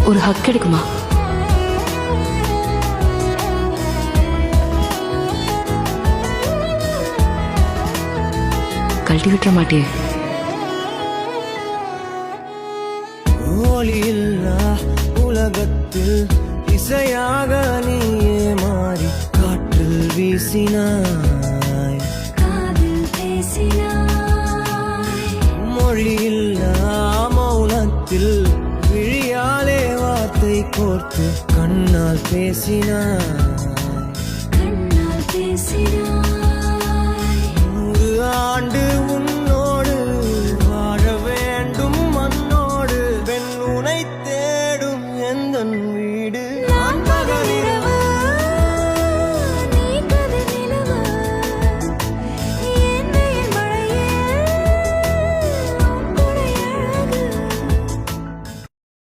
ஒரு ஹக் கிடைக்குமா? கழட்டி விட்டுற மாட்டியே? ஒளியில்லா உலகத்தில் இசையாக நீயே மாறி காற்றில் வீசினாய், மொழியில்லா மௌனத்தில் விழியாலே வார்த்தை கோர்த்து கண்ணால் பேசினாய். 100 ஆண்டு உன்னோடு வாழ வேண்டும் மண்ணோடு, பெண் உனை தேடும் எந்தன்